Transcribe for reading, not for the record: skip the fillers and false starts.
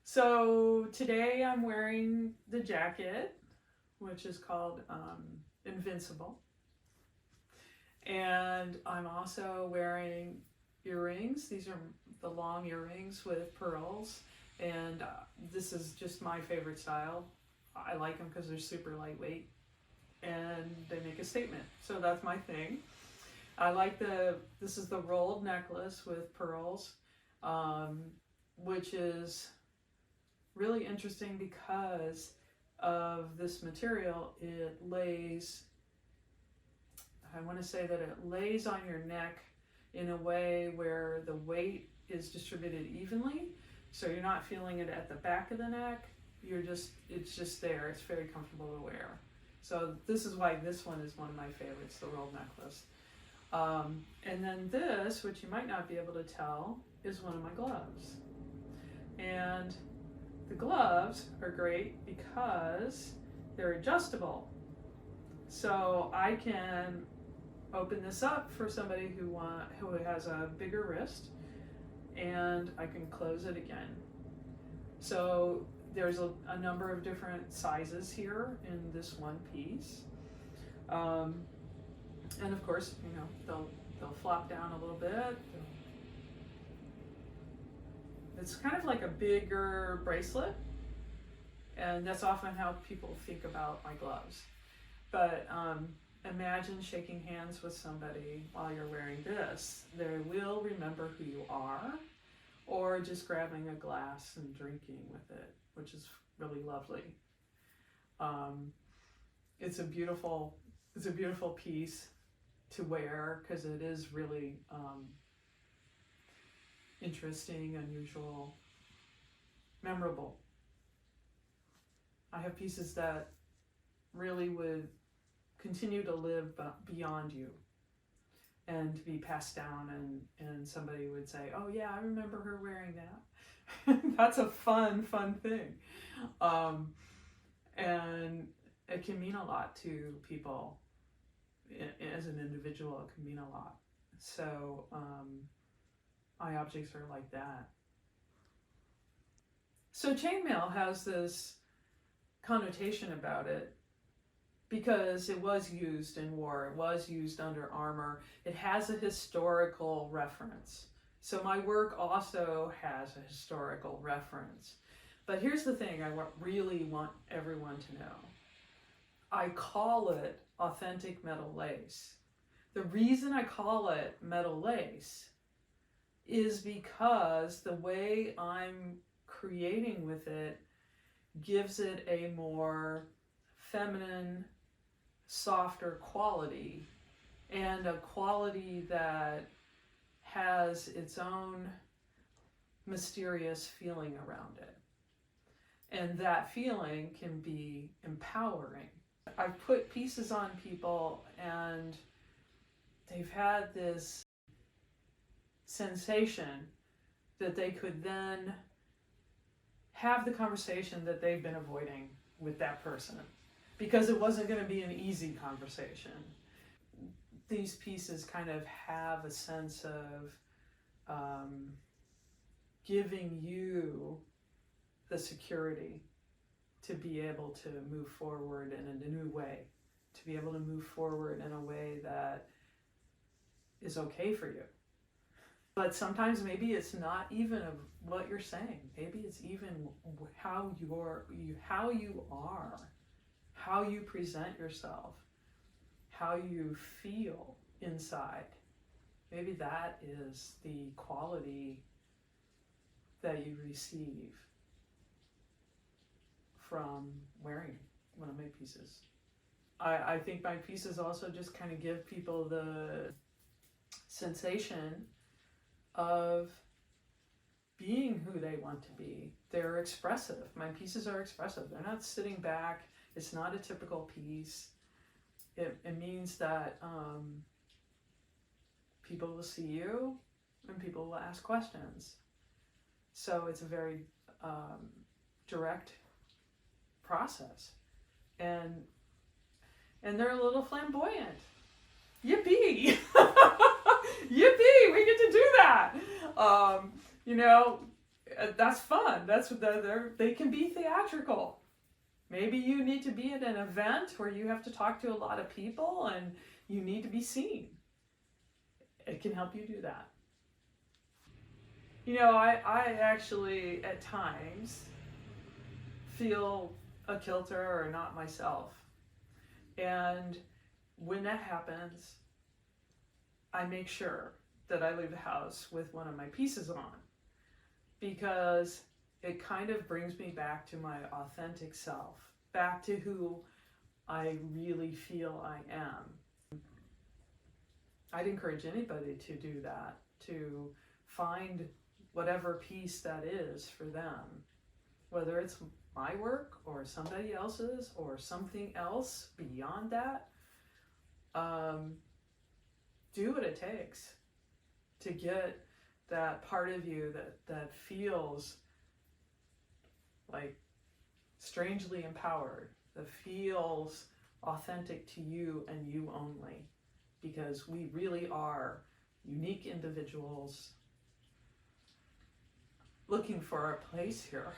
So today I'm wearing the jacket, which is called Invincible. And I'm also wearing earrings. These are the long earrings with pearls. And this is just my favorite style. I like them because they're super lightweight and they make a statement. So that's my thing. I like this is the rolled necklace with pearls, which is really interesting because of this material. It lays, I want to say that it lays on your neck in a way where the weight is distributed evenly. So you're not feeling it at the back of the neck. It's just there. It's very comfortable to wear. So this is why this one is one of my favorites, the rolled necklace. And then this, which you might not be able to tell, is one of my gloves. And the gloves are great because they're adjustable. So I can open this up for somebody who has a bigger wrist, and I can close it again. So there's a number of different sizes here in this one piece. And of course, they'll flop down a little bit. It's kind of like a bigger bracelet, and that's often how people think about my gloves. But imagine shaking hands with somebody while you're wearing this. They will remember who you are, or just grabbing a glass and drinking with it, which is really lovely. It's a beautiful piece to wear because it is really interesting, unusual, memorable. I have pieces that really would continue to live beyond you and be passed down, and somebody would say, oh yeah, I remember her wearing that. That's a fun thing. And it can mean a lot to people. As an individual, it can mean a lot. So my objects are like that. So chainmail has this connotation about it because it was used in war, it was used under armor. It has a historical reference. So my work also has a historical reference. But here's the thing I really want everyone to know. I call it authentic metal lace. The reason I call it metal lace is because the way I'm creating with it gives it a more feminine, softer quality, and a quality that has its own mysterious feeling around it. And that feeling can be empowering. I've put pieces on people and they've had this sensation that they could then have the conversation that they've been avoiding with that person because it wasn't going to be an easy conversation. These pieces kind of have a sense of giving you the security to be able to move forward in a new way, to be able to move forward in a way that is okay for you. But sometimes maybe it's not even of what you're saying. Maybe it's even how you are, how you present yourself, how you feel inside. Maybe that is the quality that you receive from wearing one of my pieces. I think my pieces also just kind of give people the sensation of being who they want to be. They're expressive. My pieces are expressive. They're not sitting back. It's not a typical piece. It means that people will see you and people will ask questions. So it's a very direct process, and they're a little flamboyant. Yippee! Yippee! We get to do that. That's fun. That's what they can be theatrical. Maybe you need to be at an event where you have to talk to a lot of people and you need to be seen. It can help you do that. You know, I actually at times feel a kilter or not myself. And when that happens, I make sure that I leave the house with one of my pieces on, because it kind of brings me back to my authentic self, back to who I really feel I am. I'd encourage anybody to do that, to find whatever piece that is for them, whether it's my work or somebody else's or something else beyond that. Do what it takes to get that part of you that feels like strangely empowered, that feels authentic to you and you only, because we really are unique individuals looking for a place here.